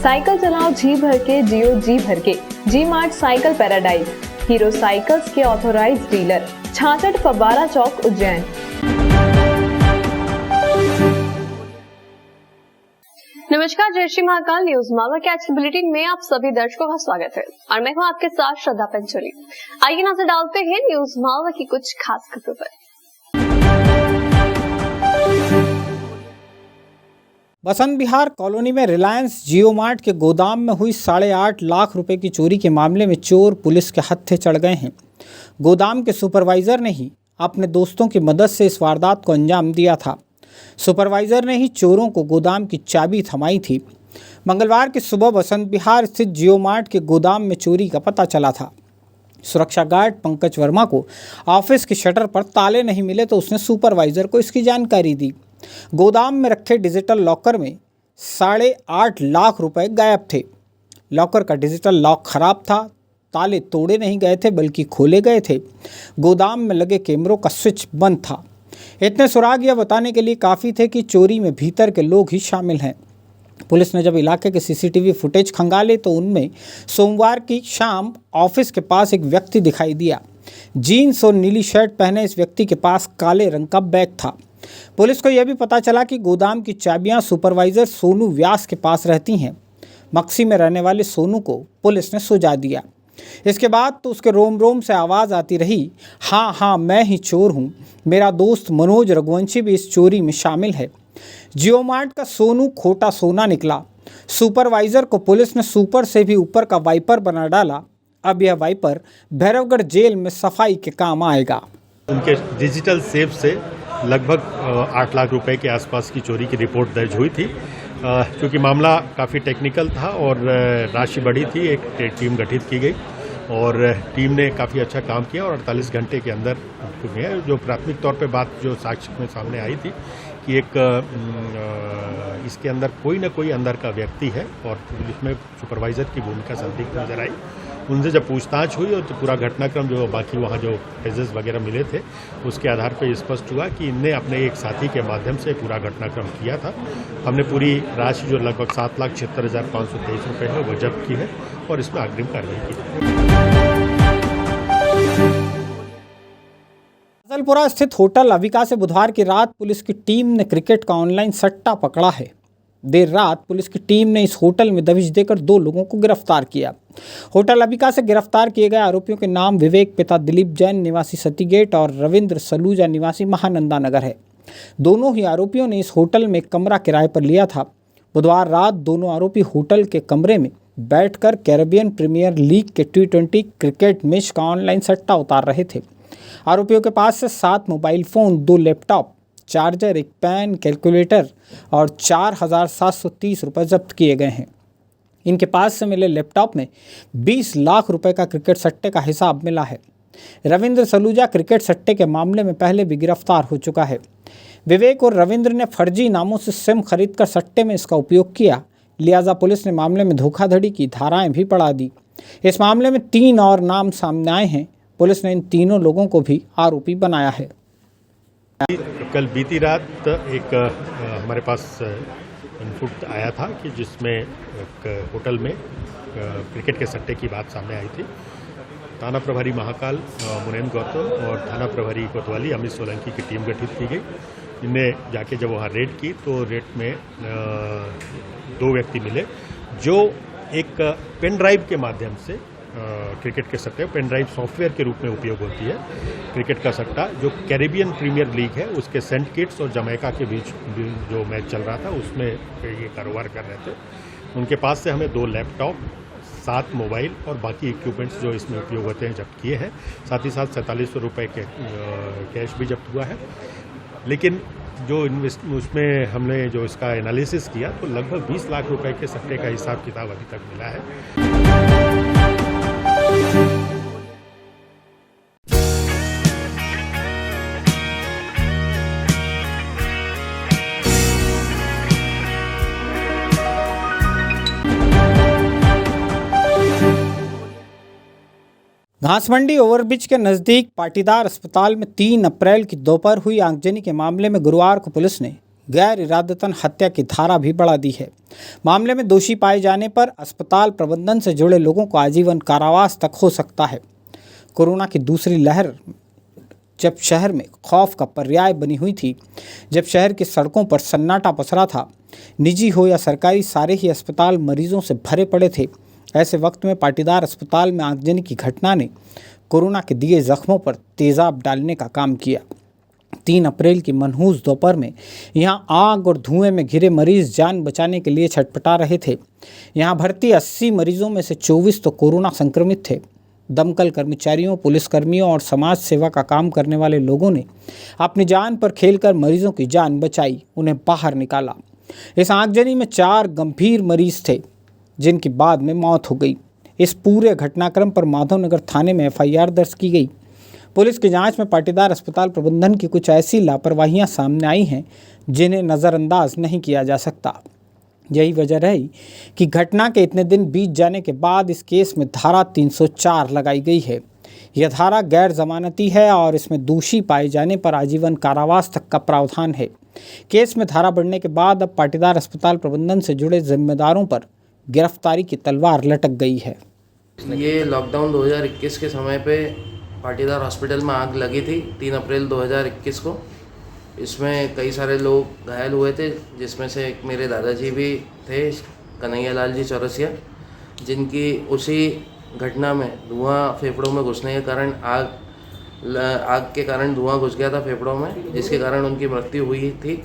Cycle चलाओ जी भर के, जियो जी भर के। G mart cycle paradise, Hero cycles के ऑथोराइज्ड डीलर, 66 फव्वारा चौक, उज्जैन। नमस्कार, जय श्री महाकाल। न्यूज मालवा के आज की बुलेटिन में आप सभी दर्शकों का स्वागत है और मैं हूं आपके साथ श्रद्धा पंचोली। आइए नजर डालते हैं न्यूज मालवा की कुछ खास खबरों पर। बसंत विहार कॉलोनी में रिलायंस जियो मार्ट के गोदाम में हुई 8.5 लाख रुपए की चोरी के मामले में चोर पुलिस के हत्थे चढ़ गए हैं। गोदाम के सुपरवाइजर ने ही अपने दोस्तों की मदद से इस वारदात को अंजाम दिया था। सुपरवाइजर ने ही चोरों को गोदाम की चाबी थमाई थी। मंगलवार की सुबह बसंत विहार स्थित जियो मार्ट के गोदाम में चोरी का पता चला था। सुरक्षा गार्ड पंकज वर्मा को ऑफिस के शटर पर ताले नहीं मिले तो उसने सुपरवाइजर को इसकी जानकारी दी। गोदाम में रखे डिजिटल लॉकर में 8.5 लाख रुपए गायब थे। लॉकर का डिजिटल लॉक खराब था, ताले तोड़े नहीं गए थे बल्कि खोले गए थे। गोदाम में लगे कैमरों का स्विच बंद था। इतने सुराग यह बताने के लिए काफ़ी थे कि चोरी में भीतर के लोग ही शामिल हैं। पुलिस ने जब इलाके के सीसीटीवी फुटेज खंगाले तो उनमें सोमवार की शाम ऑफिस के पास एक व्यक्ति दिखाई दिया। जीन्स और नीली शर्ट पहने इस व्यक्ति के पास काले रंग का बैग था। पुलिस को यह भी पता चला कि गोदाम की चाबियां सुपरवाइजर सोनू व्यास के पास रहती हैं। मक्सी में रहने वाले सोनू को पुलिस ने सुझा दिया। इसके बाद तो उसके रोम रोम से आवाज़ आती रही, हाँ मैं ही चोर हूँ। मेरा दोस्त मनोज रघुवंशी भी इस चोरी में शामिल है। जियो मार्ट का सोनू खोटा सोना निकला। सुपरवाइजर को पुलिस ने सुपर से भी ऊपर का वाइपर बना डाला। अब यह वाइपर भैरवगढ़ जेल में सफाई के काम आएगा। उनके डिजिटल सेफ से लगभग 8 लाख रुपए के आसपास की चोरी की रिपोर्ट दर्ज हुई थी। क्योंकि मामला काफ़ी टेक्निकल था और राशि बढ़ी थी, एक टीम गठित की गई और टीम ने काफ़ी अच्छा काम किया और 48 घंटे के अंदर जो प्राथमिक तौर पे बात जो साक्ष्य में सामने आई थी कि एक इसके अंदर कोई ना कोई अंदर का व्यक्ति है और इसमें सुपरवाइज़र की भूमिका संदिग्ध नजर आई। उनसे जब पूछताछ हुई और तो पूरा घटनाक्रम जो बाकी वहाँ जो ट्रेजेस वगैरह मिले थे उसके आधार पर स्पष्ट हुआ कि इनने अपने एक साथी के माध्यम से पूरा घटनाक्रम किया था। हमने पूरी राशि जो लगभग 7,76,523 रुपये है वो जब्त की है और इसमें अग्रिम कार्रवाई की। फजलपुरा स्थित होटल अविका से बुधवार की रात पुलिस की टीम ने क्रिकेट का ऑनलाइन सट्टा पकड़ा है। देर रात पुलिस की टीम ने इस होटल में दबिश देकर 2 लोगों को गिरफ्तार किया। होटल अबिका से गिरफ्तार किए गए आरोपियों के नाम विवेक पिता दिलीप जैन निवासी सतीगेट और रविंद्र सलूजा निवासी महानंदा नगर है। दोनों ही आरोपियों ने इस होटल में एक कमरा किराए पर लिया था। बुधवार रात दोनों आरोपी होटल के कमरे में बैठकर कैरेबियन प्रीमियर लीग के T20 क्रिकेट मैच का ऑनलाइन सट्टा उतार रहे थे। आरोपियों के पास से 7 मोबाइल फ़ोन, 2 लैपटॉप, चार्जर, एक पेन, कैलकुलेटर और 4,730 रुपये जब्त किए गए हैं। इनके पास से मिले लैपटॉप में 20 लाख रुपए का क्रिकेट सट्टे का हिसाब मिला है। रविंद्र सलूजा क्रिकेट सट्टे के मामले में पहले भी गिरफ्तार हो चुका है। विवेक और रविंद्र ने फर्जी नामों से सिम खरीदकर सट्टे में इसका उपयोग किया, लिहाजा पुलिस ने मामले में धोखाधड़ी की धाराएं भी बढ़ा दी। इस मामले में 3 और नाम सामने आए हैं। पुलिस ने इन तीनों लोगों को भी आरोपी बनाया है। कल बीती रात एक हमारे पास इनपुट आया था कि जिसमें एक होटल में क्रिकेट के सट्टे की बात सामने आई थी। थाना प्रभारी महाकाल मुनेन्द्र गौतम और थाना प्रभारी कोतवाली अमित सोलंकी की टीम गठित की गई। इनने जाके जब वहाँ रेड की तो रेड में 2 व्यक्ति मिले जो एक पेन ड्राइव के माध्यम से क्रिकेट के सट्टे, पेन ड्राइव सॉफ्टवेयर के रूप में उपयोग होती है। क्रिकेट का सट्टा जो कैरेबियन प्रीमियर लीग है उसके सेंट किट्स और जमैका के बीच जो मैच चल रहा था उसमें ये कारोबार कर रहे थे। उनके पास से हमें 2 लैपटॉप, 7 मोबाइल और बाकी इक्विपमेंट्स जो इसमें उपयोग होते हैं जब्त किए हैं। साथ ही साथ 4700 रुपये के कैश भी जब्त हुआ है। लेकिन जो उसमें हमने जो इसका एनालिसिस किया तो लगभग 20 लाख रुपए के सट्टे का हिसाब किताब अभी तक मिला है। घासमंडी ओवरब्रिज के नज़दीक पाटीदार अस्पताल में 3 अप्रैल की दोपहर हुई आगजनी के मामले में गुरुवार को पुलिस ने गैर इरादतन हत्या की धारा भी बढ़ा दी है। मामले में दोषी पाए जाने पर अस्पताल प्रबंधन से जुड़े लोगों को आजीवन कारावास तक हो सकता है। कोरोना की दूसरी लहर जब शहर में खौफ का पर्याय बनी हुई थी, जब शहर की सड़कों पर सन्नाटा पसरा था, निजी हो या सरकारी सारे ही अस्पताल मरीजों से भरे पड़े थे, ऐसे वक्त में पाटीदार अस्पताल में आगजनी की घटना ने कोरोना के दिए जख्मों पर तेजाब डालने का काम किया। 3 अप्रैल की मनहूस दोपहर में यहां आग और धुएं में घिरे मरीज जान बचाने के लिए छटपटा रहे थे। यहां भर्ती 80 मरीजों में से 24 तो कोरोना संक्रमित थे। दमकल कर्मचारियों, पुलिसकर्मियों और समाज सेवा का काम करने वाले लोगों ने अपनी जान पर खेलकर मरीजों की जान बचाई, उन्हें बाहर निकाला। इस आगजनी में 4 गंभीर मरीज थे जिनकी बाद में मौत हो गई। इस पूरे घटनाक्रम पर माधवनगर थाने में FIR दर्ज की गई। पुलिस की जांच में पाटीदार अस्पताल प्रबंधन की कुछ ऐसी लापरवाहियां सामने आई हैं जिन्हें नज़रअंदाज नहीं किया जा सकता। यही वजह रही कि घटना के इतने दिन बीत जाने के बाद इस केस में धारा 304 लगाई गई है। यह धारा गैर जमानती है और इसमें दोषी पाए जाने पर आजीवन कारावास तक का प्रावधान है। केस में धारा बढ़ने के बाद अब पाटीदार अस्पताल प्रबंधन से जुड़े जिम्मेदारों पर गिरफ्तारी की तलवार लटक गई है। ये लॉकडाउन 2021 के समय पे पाटीदार हॉस्पिटल में आग लगी थी 3 अप्रैल 2021 को। इसमें कई सारे लोग घायल हुए थे, जिसमें से एक मेरे दादाजी भी थे, कन्हैया लाल जी चौरसिया, जिनकी उसी घटना में धुआं फेफड़ों में घुसने के कारण आग के कारण धुआं घुस गया था फेफड़ों में, जिसके कारण उनकी मृत्यु हुई थी।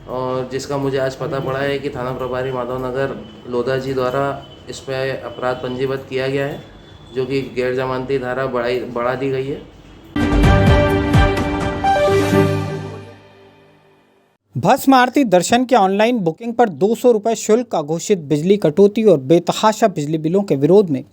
और जिसका मुझे आज पता पड़ा है कि थाना प्रभारी माधवनगर लोधा जी द्वारा इस पर अपराध पंजीबद्ध किया गया है, जो कि गैर जमानती धारा बढ़ा दी गई है। भस्म आरती दर्शन के ऑनलाइन बुकिंग पर 200 रुपये शुल्क का घोषित बिजली कटौती और बेतहाशा बिजली बिलों के विरोध में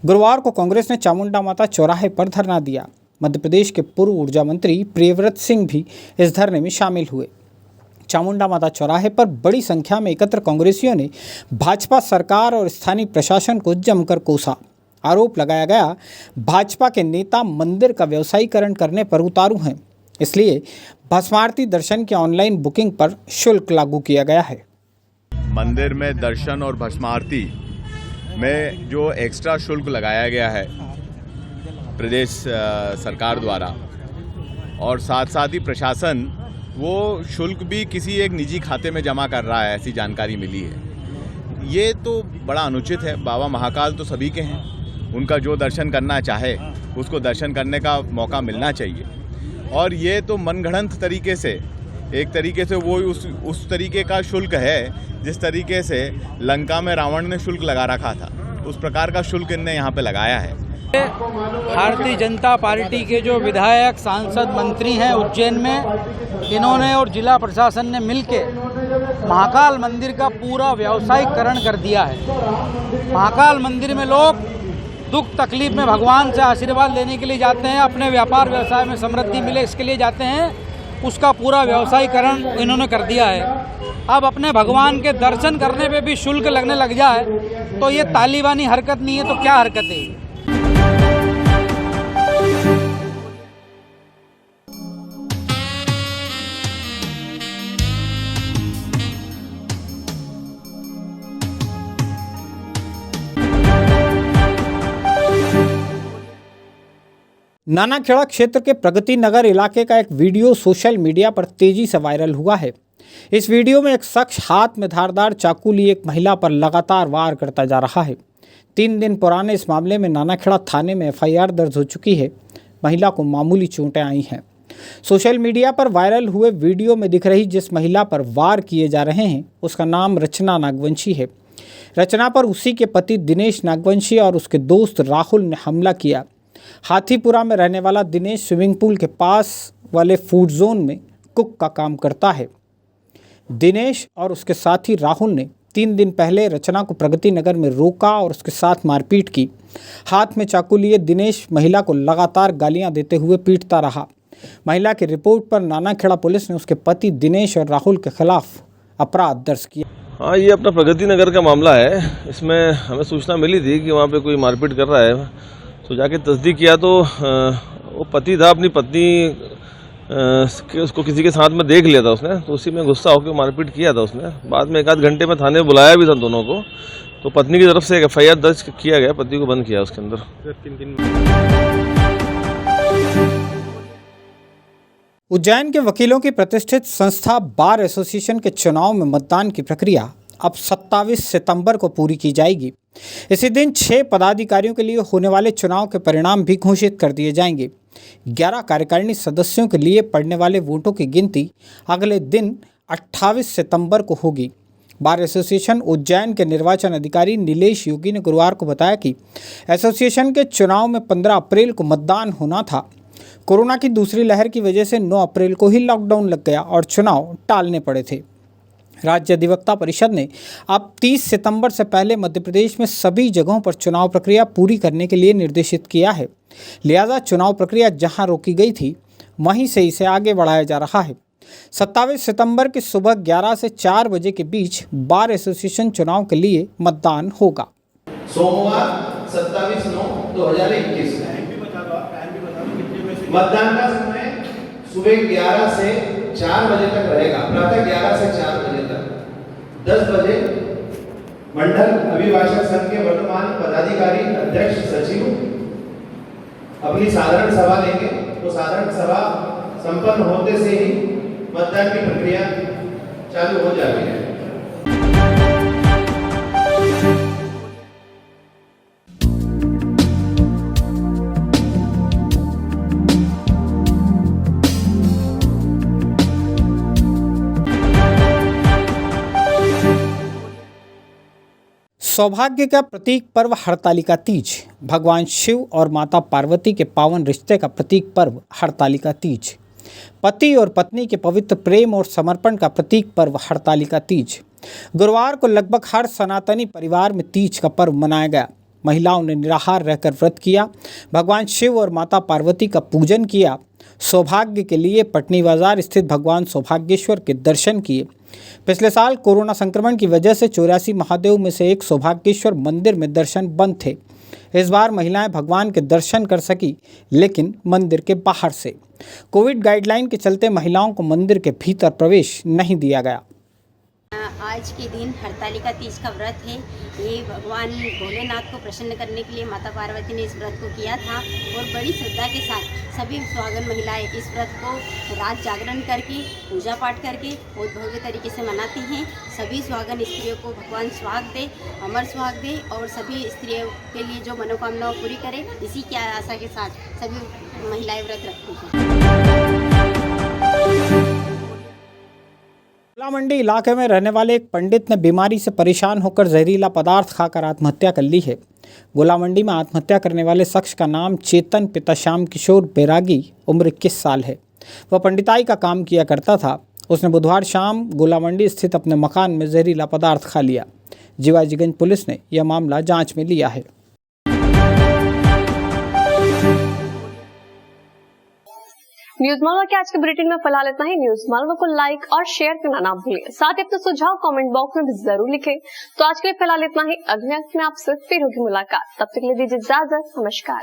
गुरुवार को कांग्रेस ने चामुंडा माता चौराहे पर धरना दिया। मध्य प्रदेश के पूर्व ऊर्जा मंत्री प्रियव्रत सिंह भी इस धरने में शामिल हुए। चामुंडा माता चौराहे पर बड़ी संख्या में एकत्र कांग्रेसियों ने भाजपा सरकार और स्थानीय प्रशासन को जमकर कोसा। आरोप लगाया गया, भाजपा के नेता मंदिर का व्यवसायीकरण करने पर उतारू हैं, इसलिए भस्मारती दर्शन के ऑनलाइन बुकिंग पर शुल्क लागू किया गया है। मंदिर में दर्शन और भस्मारती में जो एक्स्ट्रा शुल्क लगाया गया है प्रदेश सरकार द्वारा, और साथ साथ ही प्रशासन वो शुल्क भी किसी एक निजी खाते में जमा कर रहा है, ऐसी जानकारी मिली है। ये तो बड़ा अनुचित है। बाबा महाकाल तो सभी के हैं, उनका जो दर्शन करना चाहे उसको दर्शन करने का मौका मिलना चाहिए। और ये तो मनगढ़ंत तरीके से, एक तरीके से वो उस तरीके का शुल्क है जिस तरीके से लंका में रावण ने शुल्क लगा रखा था, उस प्रकार का शुल्क इनने यहाँ पे लगाया है। भारतीय जनता पार्टी के जो विधायक, सांसद, मंत्री हैं उज्जैन में, इन्होंने और जिला प्रशासन ने मिलके महाकाल मंदिर का पूरा व्यावसायिकरण कर दिया है। महाकाल मंदिर में लोग दुख तकलीफ में भगवान से आशीर्वाद लेने के लिए जाते हैं, अपने व्यापार व्यवसाय में समृद्धि मिले इसके लिए जाते हैं। उसका पूरा व्यवसायीकरण इन्होंने कर दिया है। अब अपने भगवान के दर्शन करने पे भी शुल्क लगने लग जाए तो ये तालिबानी हरकत नहीं है तो क्या हरकत है? नानाखेड़ा क्षेत्र के प्रगति नगर इलाके का एक वीडियो सोशल मीडिया पर तेजी से वायरल हुआ है। इस वीडियो में एक शख्स हाथ में धारदार चाकू लिए एक महिला पर लगातार वार करता जा रहा है। 3 दिन पुराने इस मामले में नानाखेड़ा थाने में FIR दर्ज हो चुकी है। महिला को मामूली चोटें आई हैं। सोशल मीडिया पर वायरल हुए वीडियो में दिख रही जिस महिला पर वार किए जा रहे हैं उसका नाम रचना नागवंशी है। रचना पर उसी के पति दिनेश नागवंशी और उसके दोस्त राहुल ने हमला किया। हाथीपुरा में रहने वाला दिनेश स्विमिंग पूल के पास वाले फूड जोन में कुक का काम करता है। दिनेश और उसके साथी राहुल ने 3 दिन पहले रचना को प्रगति नगर में रोका और उसके साथ मारपीट की। हाथ में चाकू लिए दिनेश महिला को लगातार गालियां देते हुए पीटता रहा। महिला की रिपोर्ट पर नानाखेड़ा पुलिस ने उसके पति दिनेश और राहुल के खिलाफ अपराध दर्ज किया। हाँ, ये अपना प्रगति नगर का मामला है। इसमें हमें सूचना मिली थी कि वहाँ पे कोई मारपीट कर रहा है, तो जाके तस्दीक किया तो वो पति था अपनी पत्नी कि उसको किसी के साथ में देख लिया था उसने, तो उसी में गुस्सा होकर मारपीट किया था उसने। बाद में 1 आध घंटे में थाने बुलाया भी था दोनों को, तो पत्नी की तरफ से एक FIR दर्ज किया गया, पति को बंद किया उसके अंदर। उज्जैन के वकीलों की प्रतिष्ठित संस्था बार एसोसिएशन के चुनाव में मतदान की प्रक्रिया अब 27 सितंबर को पूरी की जाएगी। इसी दिन 6 पदाधिकारियों के लिए होने वाले चुनाव के परिणाम भी घोषित कर दिए जाएंगे। 11 कार्यकारिणी सदस्यों के लिए पड़ने वाले वोटों की गिनती अगले दिन 28 सितंबर को होगी। बार एसोसिएशन उज्जैन के निर्वाचन अधिकारी नीलेश योगी ने गुरुवार को बताया कि एसोसिएशन के चुनाव में 15 अप्रैल को मतदान होना था। कोरोना की दूसरी लहर की वजह से 9 अप्रैल को ही लॉकडाउन लग गया और चुनाव टालने पड़े थे। राज्य अधिवक्ता परिषद ने अब 30 सितंबर से पहले मध्य प्रदेश में सभी जगहों पर चुनाव प्रक्रिया पूरी करने के लिए निर्देशित किया है। लिहाजा चुनाव प्रक्रिया जहां रोकी गई थी वहीं से इसे आगे बढ़ाया जा रहा है। 27 सितंबर की सुबह 11 से 4 बजे के बीच बार एसोसिएशन चुनाव के लिए मतदान होगा। सोमवार 27/9/2021 मतदान का समय सुबह 11 से 4 बजे तक रहेगा। प्रातः 11 से 4 बजे तक। 10 बजे मंडल अभिभाषक संघ के वर्तमान पदाधिकारी अध्यक्ष सचिव अपनी साधारण सभा लेंगे। तो साधारण सभा संपन्न होते से ही मतदान की प्रक्रिया चालू हो जाती है। सौभाग्य का प्रतीक पर्व हरतालिका तीज, भगवान शिव और माता पार्वती के पावन रिश्ते का प्रतीक पर्व हरतालिका तीज, पति और पत्नी के पवित्र प्रेम और समर्पण का प्रतीक पर्व हरतालिका तीज। गुरुवार को लगभग हर सनातनी परिवार में तीज का पर्व मनाया गया। महिलाओं ने निराहार रहकर व्रत किया, भगवान शिव और माता पार्वती का पूजन किया। सौभाग्य के लिए पटनी बाजार स्थित भगवान सौभाग्येश्वर के दर्शन किए। पिछले साल कोरोना संक्रमण की वजह से 84 महादेव में से एक सौभाग्येश्वर मंदिर में दर्शन बंद थे। इस बार महिलाएं भगवान के दर्शन कर सकी, लेकिन मंदिर के बाहर से। कोविड गाइडलाइन के चलते महिलाओं को मंदिर के भीतर प्रवेश नहीं दिया गया। आज के दिन हरतालिका तीज का व्रत है। ये भगवान भोलेनाथ को प्रसन्न करने के लिए माता पार्वती ने इस व्रत को किया था और बड़ी श्रद्धा के साथ सभी सुहागन महिलाएं इस व्रत को रात जागरण करके पूजा पाठ करके बहुत भव्य तरीके से मनाती हैं। सभी सुहागन स्त्रियों को भगवान सुहाग दे, अमर सुहाग दे और सभी स्त्रियों के लिए जो मनोकामनाएं पूरी करे, इसी की आशा के साथ सभी महिलाएं व्रत रखती हैं। गोला मंडी इलाके में रहने वाले एक पंडित ने बीमारी से परेशान होकर जहरीला पदार्थ खाकर आत्महत्या कर ली है। गोला मंडी में आत्महत्या करने वाले शख्स का नाम चेतन पिता श्याम किशोर बैरागी उम्र 21 साल है। वह पंडिताई का काम किया करता था। उसने बुधवार शाम गोला मंडी स्थित अपने मकान में जहरीला पदार्थ खा लिया। जीवाजीगंज पुलिस ने यह मामला जाँच में लिया है। न्यूज मालवा के आज के बुलेटिन में फिलहाल इतना ही। न्यूज मालवा को लाइक और शेयर करना ना भूलिए। साथ ही अपने सुझाव कमेंट बॉक्स में भी जरूर लिखें। तो आज के लिए फिलहाल इतना ही। अगले अंक में आपसे फिर होगी मुलाकात। तब तक के लिए दीजिए इजाजत। नमस्कार।